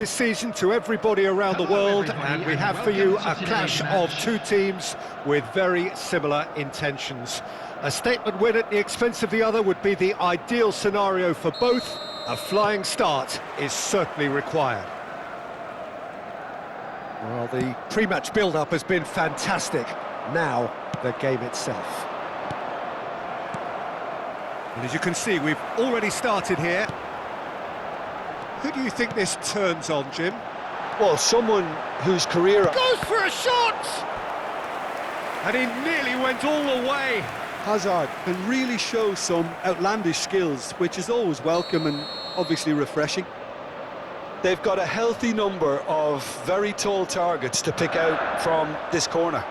This season to everybody around the world, and we have for you a clash of two teams with very similar intentions. A statement win at the expense of the other would be the ideal scenario for both. A flying start is certainly required. Well, the pre-match build-up has been fantastic. Now, the game itself. And as you can see, we've already started here. Who do you think this turns on, Jim? Well, someone whose career... Goes for a shot! And he nearly went all the way. Hazard can really show some outlandish skills, which is always welcome and obviously refreshing. They've got a healthy number of very tall targets to pick out from this corner.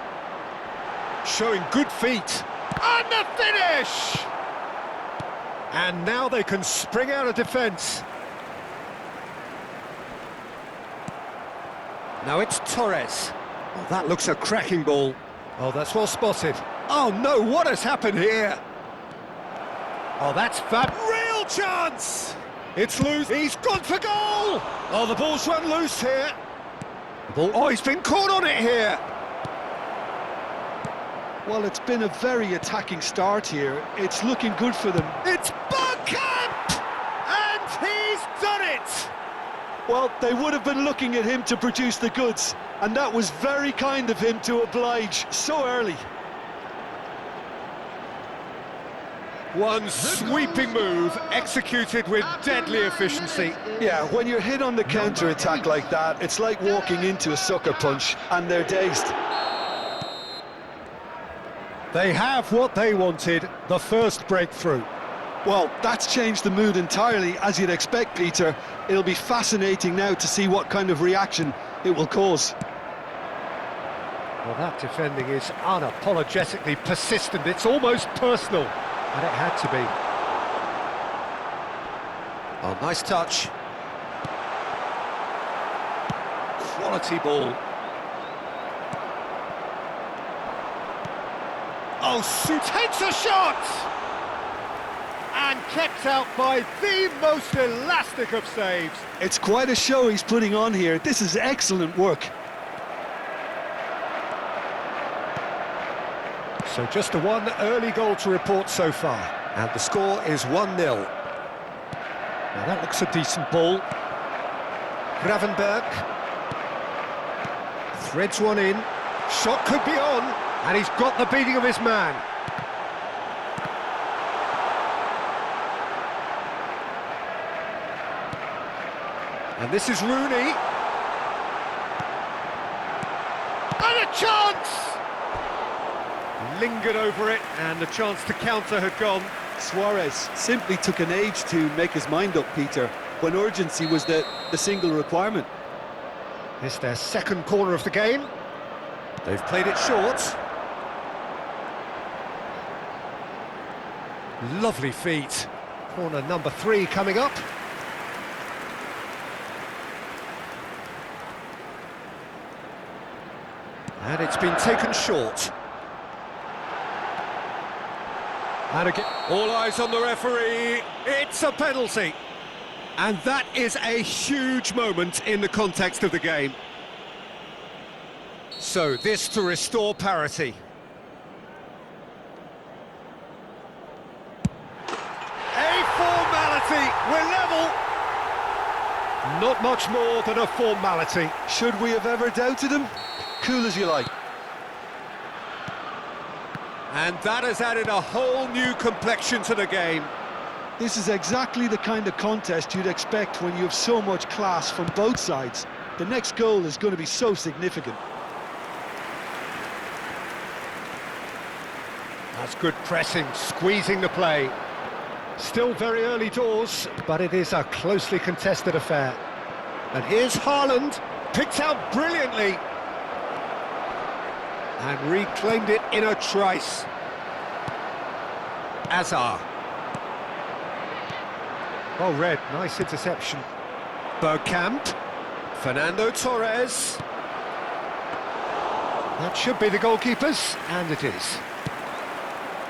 Showing good feet. And the finish! And now they can spring out of defence. Now it's Torres. Oh, that looks a cracking ball. Oh, that's well spotted. Oh no, what has happened here? Oh, that's fab. Real chance! It's loose. He's gone for goal! Oh, the ball's run loose here. The ball. Oh, he's been caught on it here. Well, it's been a very attacking start here. It's looking good for them. It's Bergkamp! And he's done it! Well, they would have been looking at him to produce the goods, and that was very kind of him to oblige so early. One sweeping move, executed with deadly efficiency. Yeah, when you're hit on the counter-attack like that, it's like walking into a sucker punch, and they're dazed. They have what they wanted, the first breakthrough. Well, that's changed the mood entirely, as you'd expect, Peter. It'll be fascinating now to see what kind of reaction it will cause. Well, that defending is unapologetically persistent. It's almost personal, and it had to be. Oh, nice touch. Quality ball. Oh, Su takes a shot! And kept out by the most elastic of saves. It's quite a show he's putting on here. This is excellent work. So just the one early goal to report so far. And the score is 1-0. Now that looks a decent ball. Gravenberg. Threads one in. Shot could be on. And he's got the beating of his man. And this is Rooney. And a chance! Lingered over it, and the chance to counter had gone. Suarez simply took an age to make his mind up, Peter, when urgency was the single requirement. It's their second corner of the game. They've played it short. Lovely feet. Corner number 3 coming up. And it's been taken short. And again, all eyes on the referee. It's a penalty. And that is a huge moment in the context of the game. So this to restore parity. A formality. We're level. Not much more than a formality. Should we have ever doubted him? Cool as you like. And that has added a whole new complexion to the game. This is exactly the kind of contest you'd expect when you have so much class from both sides. The next goal is going to be so significant. That's good pressing, squeezing the play. Still very early doors, but it is a closely contested affair. And here's Haaland, picked out brilliantly. And reclaimed it in a trice. Azar. Oh, Red, nice interception. Bergkamp. Fernando Torres. That should be the goalkeepers, and it is.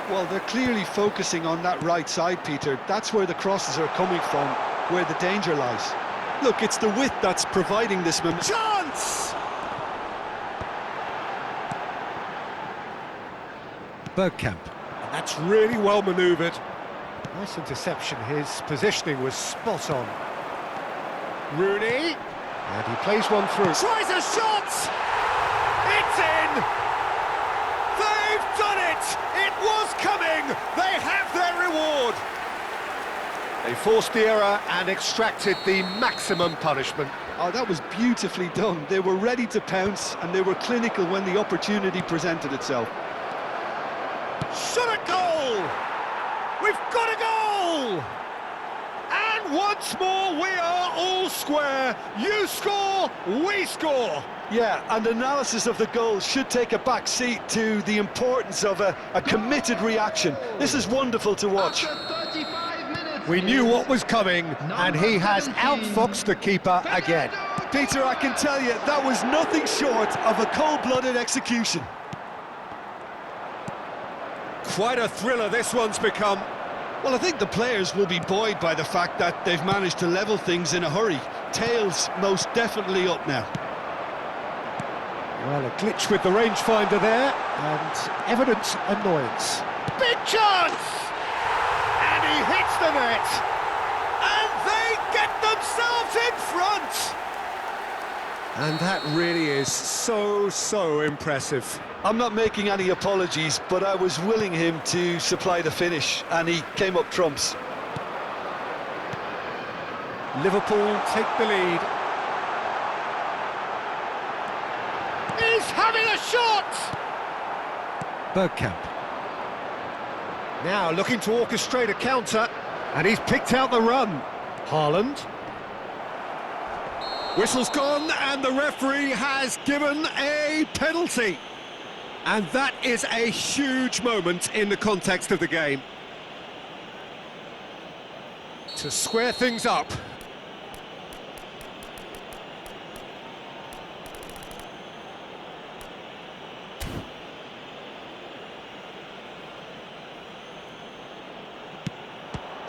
Well, they're clearly focusing on that right side, Peter. That's where the crosses are coming from, where the danger lies. Look, it's the width that's providing this momentum. Chance! Bergkamp. And that's really well manoeuvred. Nice interception. His positioning was spot on. Rooney. And he plays one through. Tries a shot! It's in! They've done it! It was coming! They have their reward! They forced the error and extracted the maximum punishment. Oh, that was beautifully done. They were ready to pounce, and they were clinical when the opportunity presented itself. Shot at goal! We've got a goal! And once more we are all square. You score, we score. Yeah, and analysis of the goal should take a back seat to the importance of a committed reaction. This is wonderful to watch. We knew what was coming, and he has outfoxed the keeper again. Peter, I can tell you, that was nothing short of a cold-blooded execution. Quite a thriller this one's become. Well, I think the players will be buoyed by the fact that they've managed to level things in a hurry. Tails most definitely up now. Well, a glitch with the rangefinder there, and evident annoyance. Big chance! And he hits the net! And they get themselves in front! And that really is so impressive. I'm not making any apologies, but I was willing him to supply the finish, and he came up trumps. Liverpool take the lead. He's having a shot! Bergkamp. Now looking to orchestrate a counter, and he's picked out the run. Haaland. Whistle's gone, and the referee has given a penalty. And that is a huge moment in the context of the game. To square things up.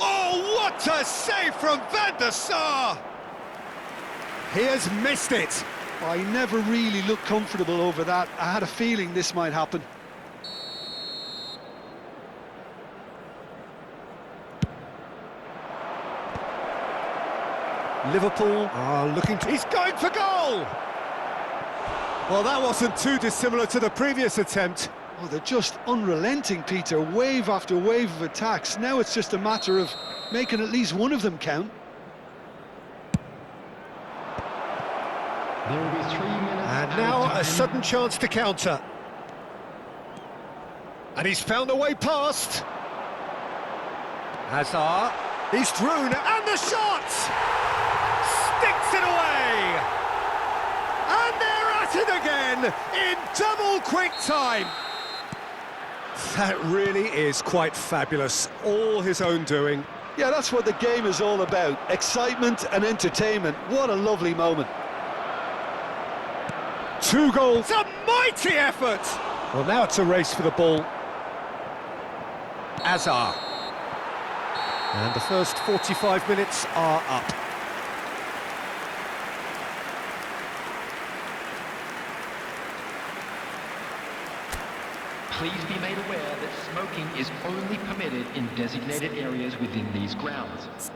Oh, what a save from Van der Sar! He has missed it. I never really looked comfortable over that. I had a feeling this might happen. Liverpool are looking to... He's going for goal! Well, that wasn't too dissimilar to the previous attempt. Oh, they're just unrelenting, Peter. Wave after wave of attacks. Now it's just a matter of making at least one of them count. There will be 3 minutes. And now a sudden chance to counter. And he's found a way past. Hazard. He's through, and the shot! Sticks it away! And they're at it again in double quick time. That really is quite fabulous. All his own doing. Yeah, that's what the game is all about. Excitement and entertainment. What a lovely moment. 2 goals. A mighty effort! Well, now it's a race for the ball. Hazard. And the first 45 minutes are up. Please be made aware that smoking is only permitted in designated areas within these grounds.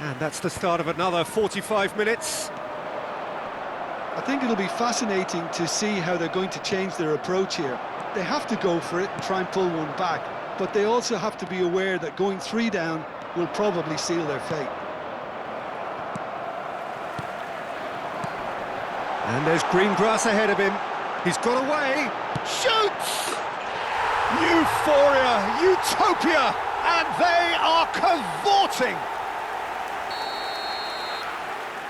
And that's the start of another 45 minutes. I think it'll be fascinating to see how they're going to change their approach here. they have to go for it and try and pull one back, but they also have to be aware that going 3 down will probably seal their fate. And there's green grass ahead of him. He's got away. Shoots! Euphoria, utopia, and they are cavorting.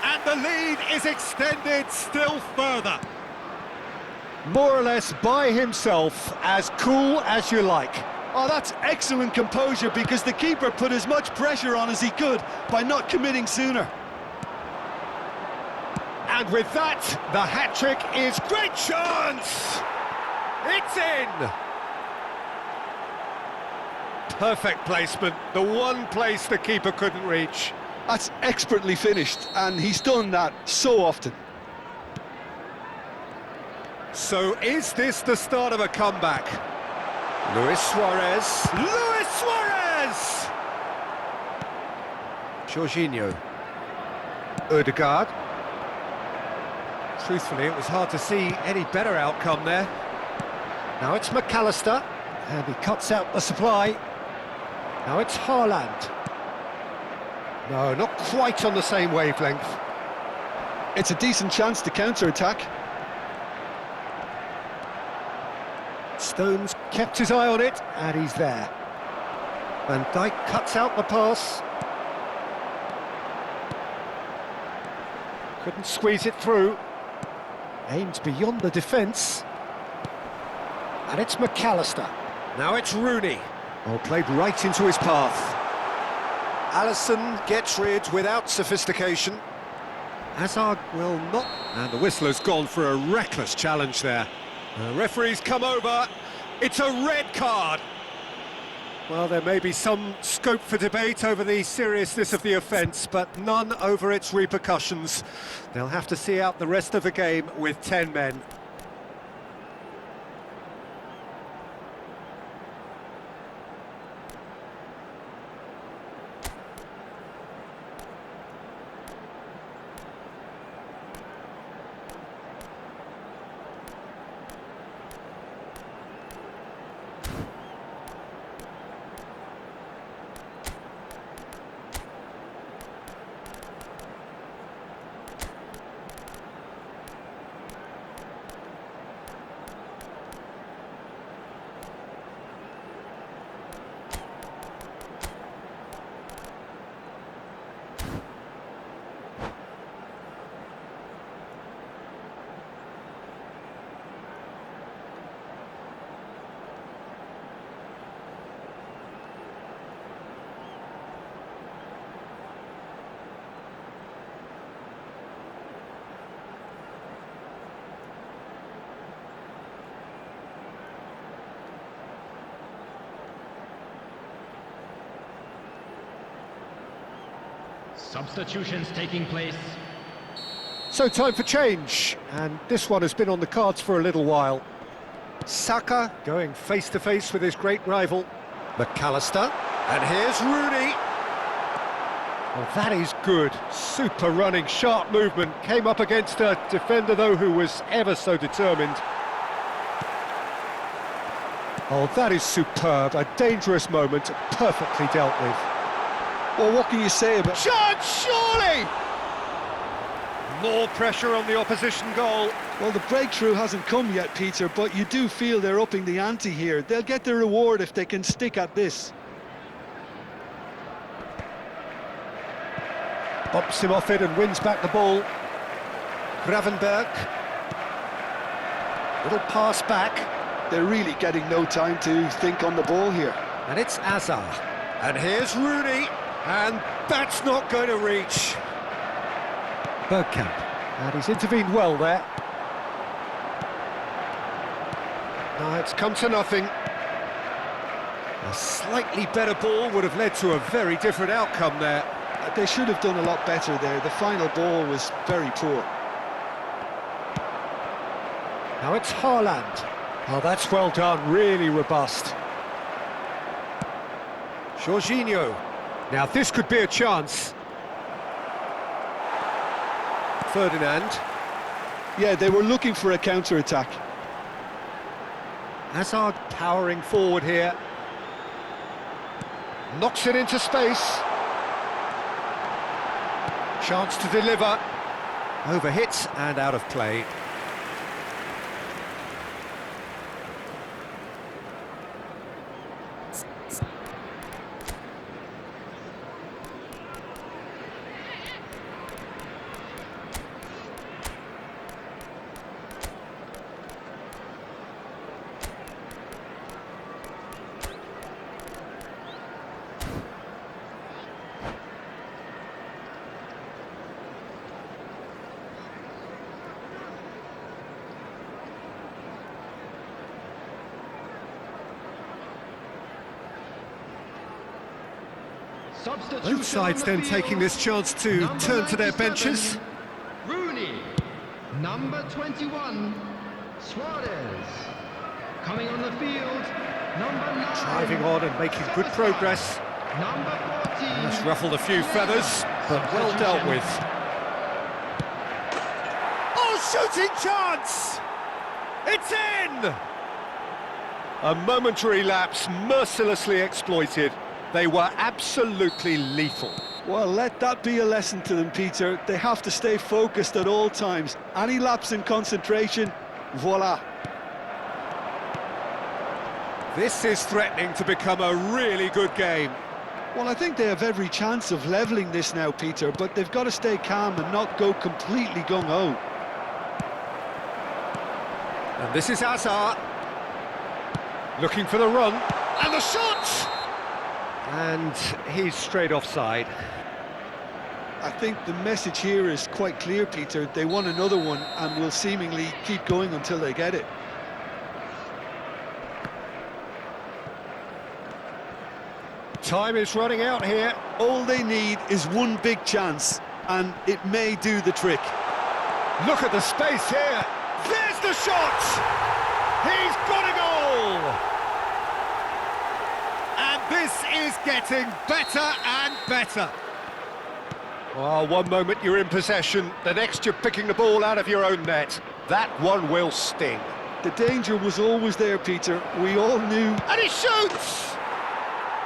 And the lead is extended still further. More or less by himself, as cool as you like. Oh, that's excellent composure, because the keeper put as much pressure on as he could by not committing sooner. And with that, the hat-trick is great chance! It's in! Perfect placement, the one place the keeper couldn't reach. That's expertly finished, and he's done that so often. So is this the start of a comeback? Luis Suarez. Luis Suarez! Jorginho. Ødegaard. Truthfully, it was hard to see any better outcome there. Now it's McAllister, and he cuts out the supply. Now it's Haaland. No, not quite on the same wavelength. It's a decent chance to counter-attack. Stones kept his eye on it, and he's there. Van Dijk cuts out the pass. Couldn't squeeze it through. Aims beyond the defence. And it's McAllister. Now it's Rooney. Oh, played right into his path. Alisson gets rid without sophistication. Hazard will not... And the whistler's gone for a reckless challenge there. The referee's come over. It's a red card. Well, there may be some scope for debate over the seriousness of the offence, but none over its repercussions. They'll have to see out the rest of the game with 10 men. Substitutions taking place. So time for change, and this one has been on the cards for a little while. Saka going face-to-face with his great rival, McAllister, and here's Rooney. Well, that is good. Super running, sharp movement. Came up against a defender, though, who was ever so determined. Oh, that is superb. A dangerous moment, perfectly dealt with. Well, what can you say about... Chance, surely! More pressure on the opposition goal. Well, the breakthrough hasn't come yet, Peter, but you do feel they're upping the ante here. They'll get their reward if they can stick at this. Bumps him off it and wins back the ball. Gravenberg. Little pass back. They're really getting no time to think on the ball here. And it's Azar. And here's Rooney. And that's not going to reach. Bergkamp. And he's intervened well there. No, it's come to nothing. A slightly better ball would have led to a very different outcome there. They should have done a lot better there. The final ball was very poor. Now it's Haaland. Oh, that's well done, really robust. Jorginho. Now this could be a chance. Ferdinand. Yeah, they were looking for a counter-attack. Hazard powering forward here. Knocks it into space. Chance to deliver. Overhits and out of play. Both sides then taking this chance to turn to their benches. Rooney, number 21, Suarez. Coming on the field, number 9. Driving on and making good progress. Number 14. It's ruffled a few feathers, but well dealt with. Oh, shooting chance! It's in! A momentary lapse mercilessly exploited. They were absolutely lethal. Well, let that be a lesson to them, Peter. They have to stay focused at all times. Any lapse in concentration, voila. This is threatening to become a really good game. Well, I think they have every chance of levelling this now, Peter, but they've got to stay calm and not go completely gung-ho. And this is Hazard. Looking for the run. And the shot! And he's straight offside. I think the message here is quite clear, Peter. They want another one and will seemingly keep going until they get it. Time is running out here. All they need is one big chance, and it may do the trick. Look at the space here. There's the shot! He's got a goal! And this is getting better and better. Oh, one moment you're in possession, the next you're picking the ball out of your own net. That one will sting. The danger was always there, Peter. We all knew. And he shoots!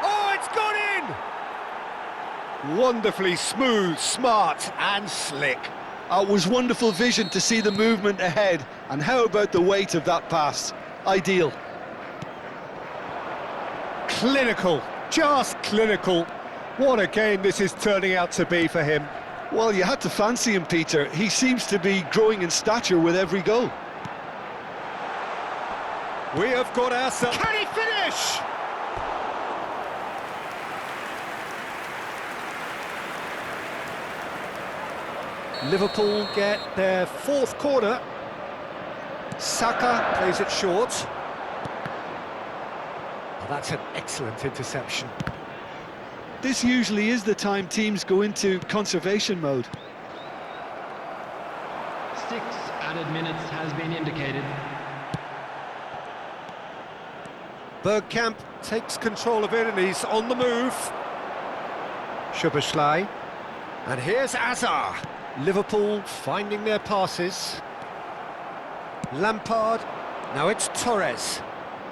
Oh, it's gone in! Wonderfully smooth, smart and slick. It was wonderful vision to see the movement ahead. And how about the weight of that pass? Ideal. Clinical, just clinical. What a game this is turning out to be for him. Well, you had to fancy him, Peter. He seems to be growing in stature with every goal. We have got ourselves... Can he finish? Liverpool get their fourth corner. Saka plays it short. Oh, that's an excellent interception. This usually is the time teams go into conservation mode. 6 added minutes has been indicated. Bergkamp takes control of it and he's on the move. Szoboszlai. And here's Hazard. Liverpool finding their passes. Lampard. Now it's Torres.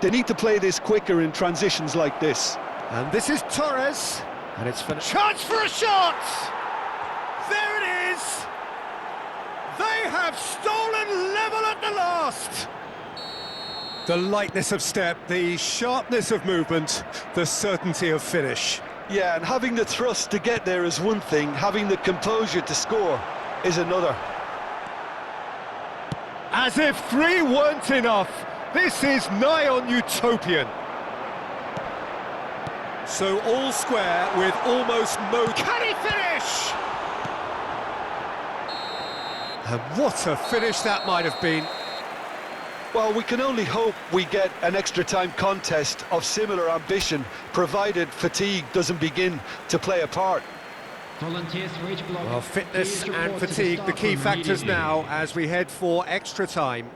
They need to play this quicker in transitions like this. And this is Torres. And it's finished. Chance for a shot! There it is! They have stolen level at the last! The lightness of step, the sharpness of movement, the certainty of finish. Yeah, and having the thrust to get there is one thing, having the composure to score is another. As if 3 weren't enough, this is nigh on utopian. So all square with almost no... Can he finish? And what a finish that might have been. Well, we can only hope we get an extra time contest of similar ambition, provided fatigue doesn't begin to play a part. Volunteers for each block. Well, fitness Please and report to the fatigue, the staff key room factors immediately. now as we head for extra time.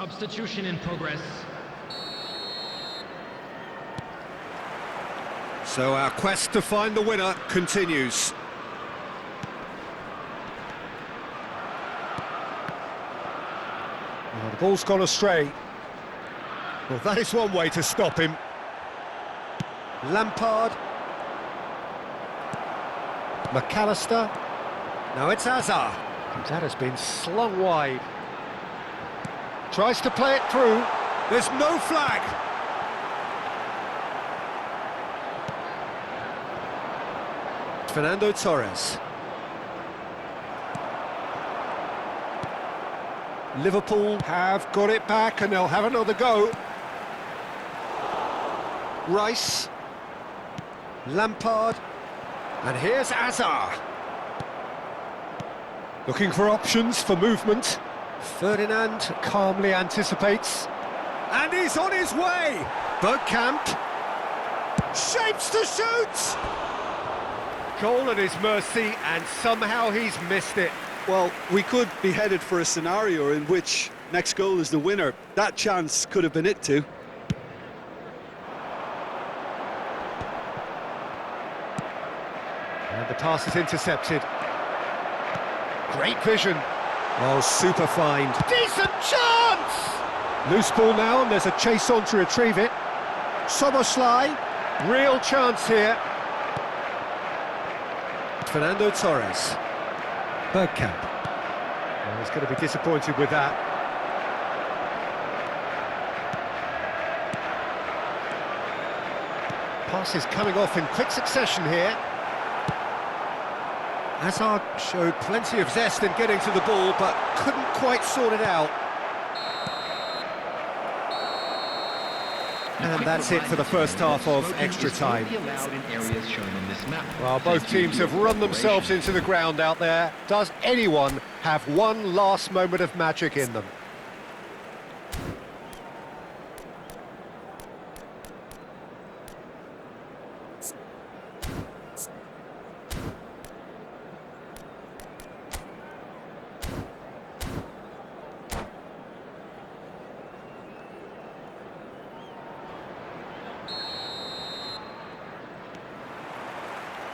Substitution in progress. So our quest to find the winner continues. Oh, the ball's gone astray. Well, that is one way to stop him. Lampard. McAllister. Now it's Hazard. That has been slung wide. Tries to play it through. There's no flag. Fernando Torres. Liverpool have got it back and they'll have another go. Rice. Lampard. And here's Hazard. Looking for options for movement. Ferdinand calmly anticipates. And he's on his way! Bergkamp. Shapes to shoot! Goal at his mercy, and somehow he's missed it. Well, we could be headed for a scenario in which next goal is the winner. That chance could have been it too. And the pass is intercepted. Great vision. Oh, super find. Decent chance! Loose ball now, and there's a chase on to retrieve it. Szoboszlai. Real chance here. Fernando Torres. Bergkamp. Well, he's going to be disappointed with that. Pass is coming off in quick succession here. Hazard showed plenty of zest in getting to the ball, but couldn't quite sort it out. And that's it for the first half of extra time. Well, both teams have run themselves into the ground out there. Does anyone have one last moment of magic in them?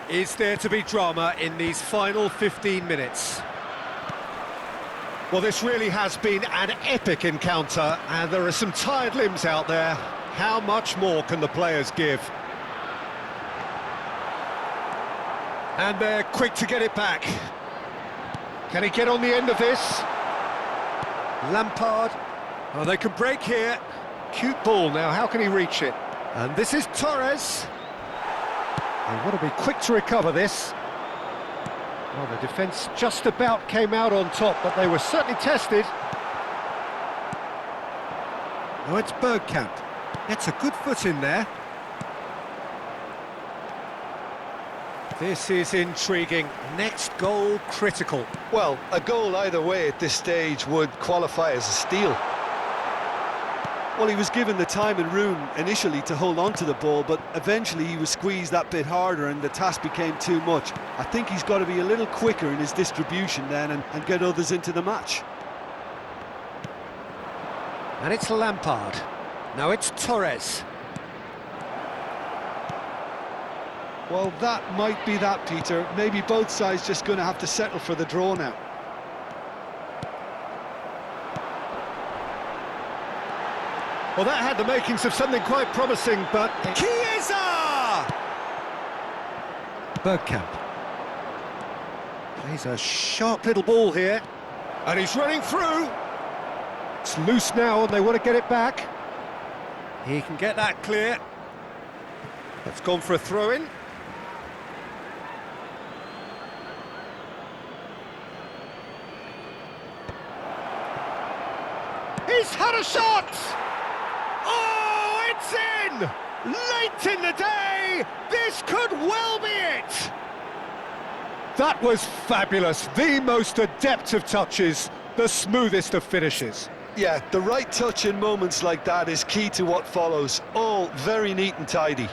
Is there to be drama in these final 15 minutes? Well, this really has been an epic encounter, and there are some tired limbs out there. How much more can the players give? And they're quick to get it back. Can he get on the end of this? Lampard. Oh, they can break here. Cute ball now, how can he reach it? And this is Torres. They want to be quick to recover this. Well, the defence just about came out on top, but they were certainly tested. Oh, it's Bergkamp. Gets a good foot in there. This is intriguing. Next goal critical. Well, a goal either way at this stage would qualify as a steal. Well, he was given the time and room initially to hold on to the ball, but eventually he was squeezed that bit harder and the task became too much. I think he's got to be a little quicker in his distribution then and get others into the match. And it's Lampard. Now it's Torres. Well, that might be that, Peter. Maybe both sides just going to have to settle for the draw now. Well, that had the makings of something quite promising, but... Chiesa! Bergkamp. Plays a sharp little ball here. And he's running through. It's loose now, and they want to get it back. He can get that clear. That's gone for a throw-in. He's had a shot! Oh, it's in! Late in the day, this could well be it! That was fabulous, the most adept of touches, the smoothest of finishes. Yeah, the right touch in moments like that is key to what follows. All very neat and tidy.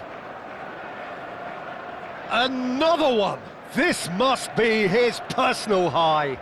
Another one! This must be his personal high.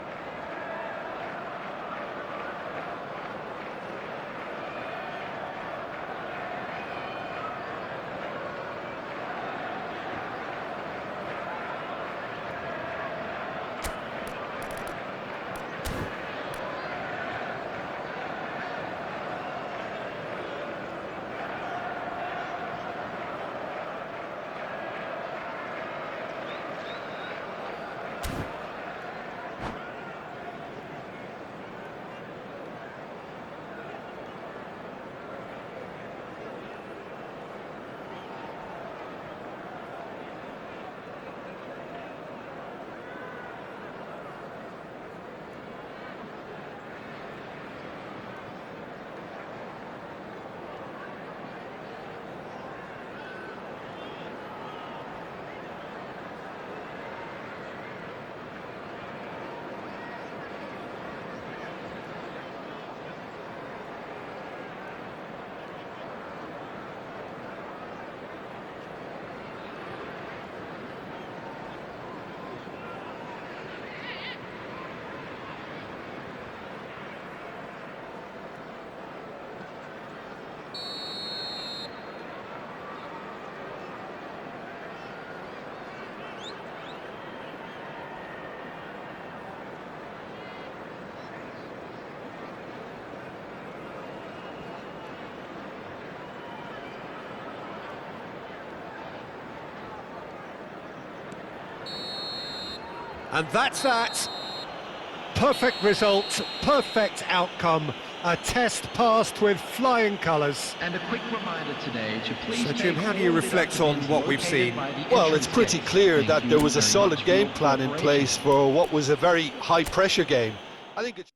And that's that. Perfect result, perfect outcome. A test passed with flying colours. And a quick reminder today to please. So, Jim, make how do you all reflect on deductions what we've located seen? by the Well, entrance it's pretty gates. clear Thank that you there was a very solid much for game your plan in cooperation. place for what was a very high-pressure game. I think it's